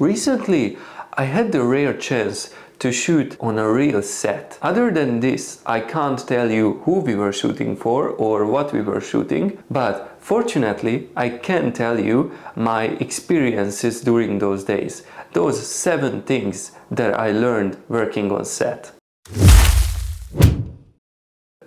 Recently, I had the rare chance to shoot on a real set. Other than this, I can't tell you who we were shooting for or what we were shooting, but fortunately, I can tell you my experiences during those days. Those 7 things that I learned working on set.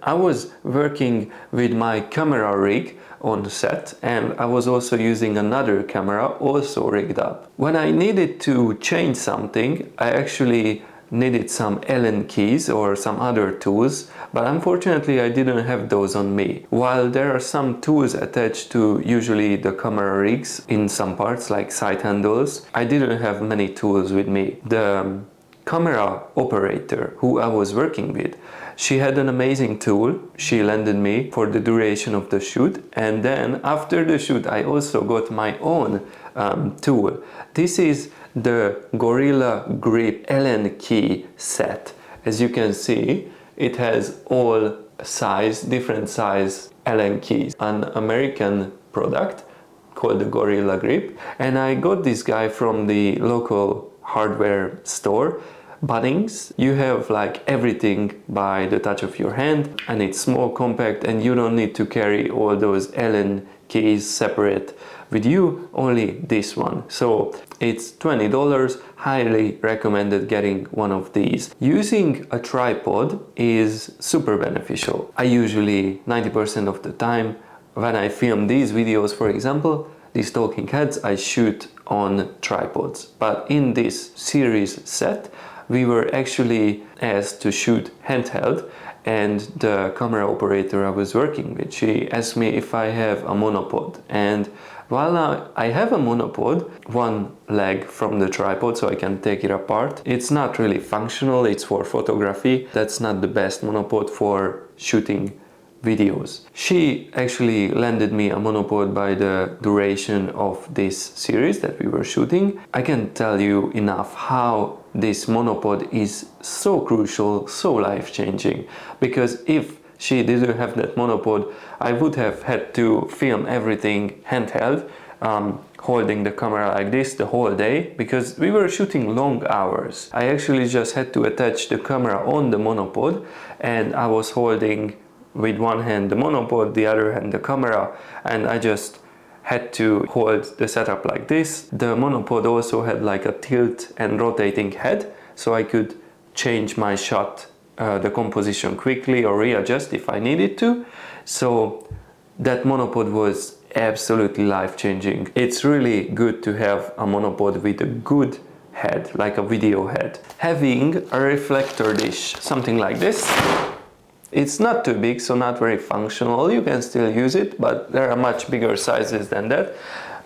I was working with my camera rig on set, and I was also using another camera also rigged up. When I needed to change something, I actually needed some Allen keys or some other tools, but unfortunately I didn't have those on me. While there are some tools attached to usually the camera rigs in some parts like side handles, I didn't have many tools with me. The camera operator who I was working with, she had an amazing tool she lended me for the duration of the shoot, and then after the shoot I also got my own tool. This is the Gorilla Grip Allen key set. As you can see, it has all different size Allen keys. An American product called the Gorilla Grip, and I got this guy from the local hardware store, Bunnings. You have like everything by the touch of your hand, and it's small, compact, and you don't need to carry all those Allen keys separate with you, only this one. So it's $20, highly recommended getting one of these. Using a tripod is super beneficial. I usually 90% of the time when I film these videos, for example, these talking heads, I shoot on tripods. But in this series set, we were actually asked to shoot handheld, and the camera operator I was working with, she asked me if I have a monopod. And while I have a monopod, one leg from the tripod, so I can take it apart, it's not really functional, it's for photography. That's not the best monopod for shooting videos. She actually lended me a monopod by the duration of this series that we were shooting. I can tell you enough how this monopod is so crucial, so life-changing, because if she didn't have that monopod, I would have had to film everything handheld, holding the camera like this the whole day, because we were shooting long hours. I actually just had to attach the camera on the monopod, and I was holding with one hand the monopod, the other hand the camera, and I just had to hold the setup like this. The monopod also had like a tilt and rotating head, so I could change my shot, the composition quickly, or readjust if I needed to. So that monopod was absolutely life-changing. It's really good to have a monopod with a good head, like a video head. Having a reflector dish, something like this. It's not too big, so not very functional. You can still use it, but there are much bigger sizes than that.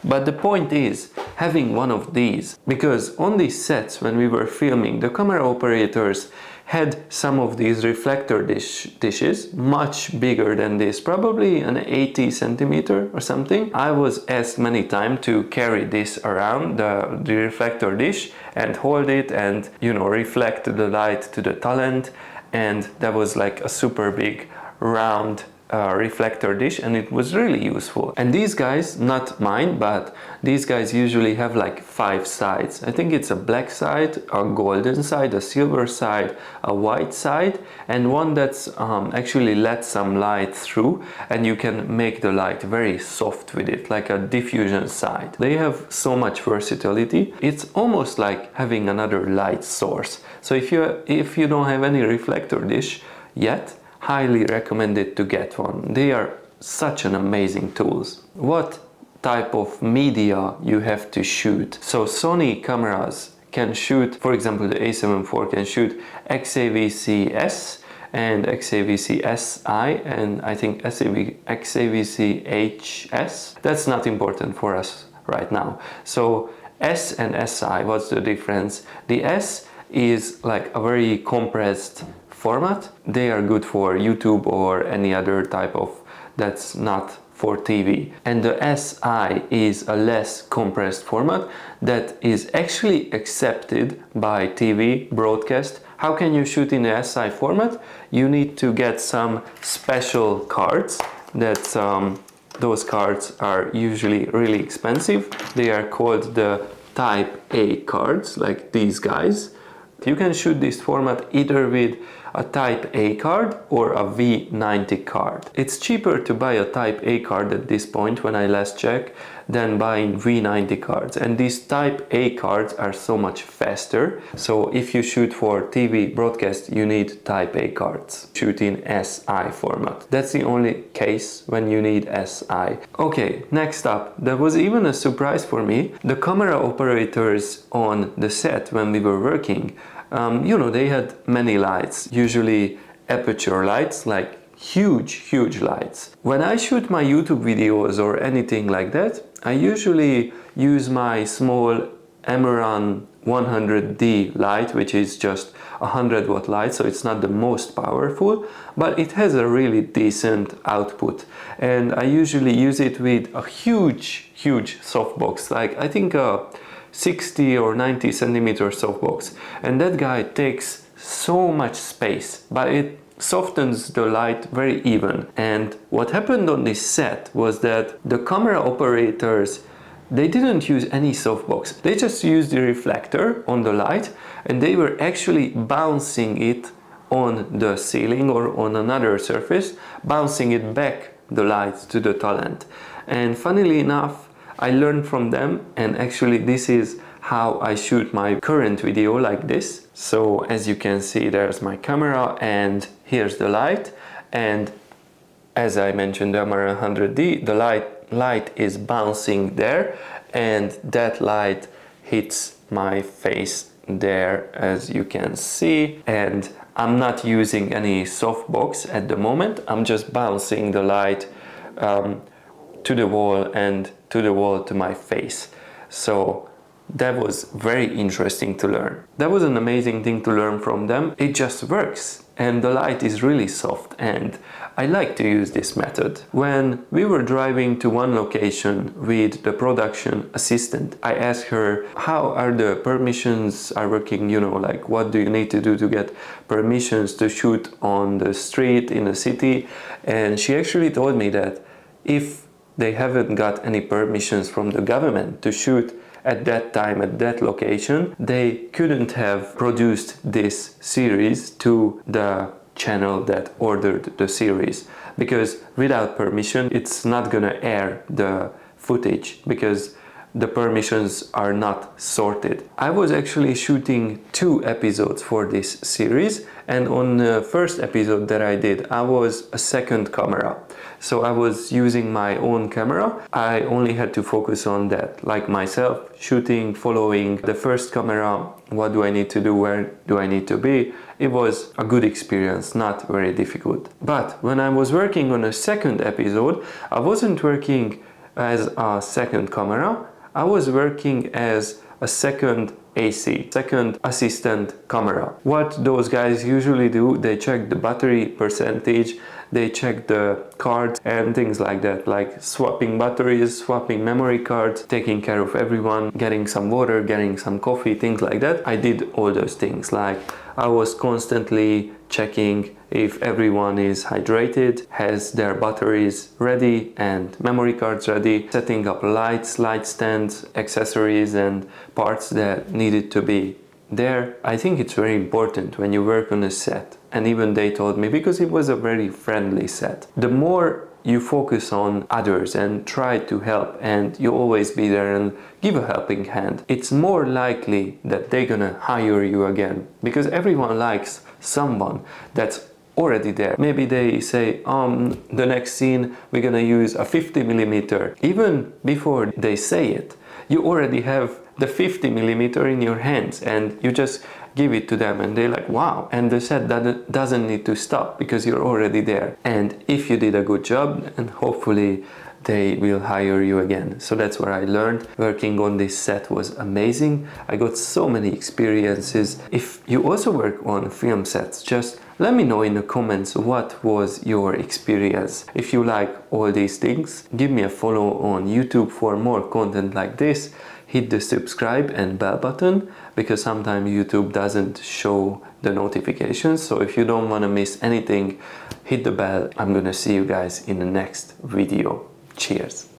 But the point is having one of these, because on these sets when we were filming, the camera operators had some of these reflector dishes, much bigger than this, probably an 80 centimeter or something. I was asked many times to carry this around, the reflector dish, and hold it and, you know, reflect the light to the talent. And that was like a super big round reflector dish, and it was really useful. And these guys, not mine, but these guys usually have like 5 sides. I think it's a black side, a golden side, a silver side, a white side, and one that's actually lets some light through, and you can make the light very soft with it, like a diffusion side. They have so much versatility. It's almost like having another light source. So if you don't have any reflector dish yet, highly recommended to get one. They are such an amazing tools. What type of media you have to shoot? So Sony cameras can shoot, for example, the A7 IV can shoot XAVC-S and XAVC-SI, and I think XAVC-HS. That's not important for us right now. So S and SI, what's the difference? The S is like a very compressed format. They are good for YouTube or any other type of that's not for TV. And the SI is a less compressed format that is actually accepted by TV broadcast. How can you shoot in the SI format? You need to get some special cards. Those cards are usually really expensive. They are called the Type A cards, like these guys. You can shoot this format either with a Type A card or a V90 card. It's cheaper to buy a Type A card at this point, when I last checked, than buying V90 cards. And these Type A cards are so much faster. So if you shoot for TV broadcast, you need Type A cards. Shoot in SI format. That's the only case when you need SI. Okay, next up, there was even a surprise for me. The camera operators on the set when we were working, you know, they had many lights, usually aperture lights, like huge lights. When I shoot my YouTube videos or anything like that, I usually use my small Amaran 100D light, which is just a 100-watt light, so it's not the most powerful, but it has a really decent output. And I usually use it with a huge softbox, like I think a 60 or 90 centimeter softbox, and that guy takes so much space, but it softens the light very even. And what happened on this set was that the camera operators, they didn't use any softbox. They just used the reflector on the light, and they were actually bouncing it on the ceiling or on another surface, bouncing it back the light to the talent. And funnily enough, I learned from them, and actually this is how I shoot my current video, like this. So as you can see, there's my camera and here's the light, and as I mentioned, the Amaran 100D, the light is bouncing there, and that light hits my face there, as you can see. And I'm not using any softbox at the moment, I'm just bouncing the light to the wall and to the wall to my face. So that was very interesting to learn. That was an amazing thing to learn from them. It just works, and the light is really soft, and I like to use this method. When we were driving to one location with the production assistant, I asked her how are the permissions are working, you know, like what do you need to do to get permissions to shoot on the street in the city. And she actually told me that if they haven't got any permissions from the government to shoot at that time at that location, they couldn't have produced this series to the channel that ordered the series, because without permission it's not gonna air the footage, because the permissions are not sorted. I was actually shooting 2 episodes for this series, and on the first episode that I did, I was a second camera. So I was using my own camera. I only had to focus on that, like myself, shooting, following the first camera, what do I need to do, where do I need to be. It was a good experience, not very difficult. But when I was working on a second episode, I wasn't working as a second camera, I was working as a second AC, second assistant camera. What those guys usually do, they check the battery percentage, they check the cards and things like that, like swapping batteries, swapping memory cards, taking care of everyone, getting some water, getting some coffee, things like that. I did all those things. Like I was constantly checking if everyone is hydrated, has their batteries ready and memory cards ready, setting up lights, light stands, accessories and parts that needed to be there. I think it's very important when you work on a set, and even they told me, because it was a very friendly set, the more you focus on others and try to help, and you always be there and give a helping hand, it's more likely that they're gonna hire you again, because everyone likes someone that's already there. Maybe they say, the next scene we're gonna use a 50mm. Even before they say it, you already have the 50mm in your hands, and you just give it to them and they're like, wow. And the set doesn't need to stop because you're already there. And if you did a good job, and hopefully they will hire you again. So that's what I learned. Working on this set was amazing. I got so many experiences. If you also work on film sets, just let me know in the comments what was your experience. If you like all these things, give me a follow on YouTube for more content like this. Hit the subscribe and bell button, because sometimes YouTube doesn't show the notifications. So if you don't want to miss anything, hit the bell. I'm gonna see you guys in the next video. Cheers.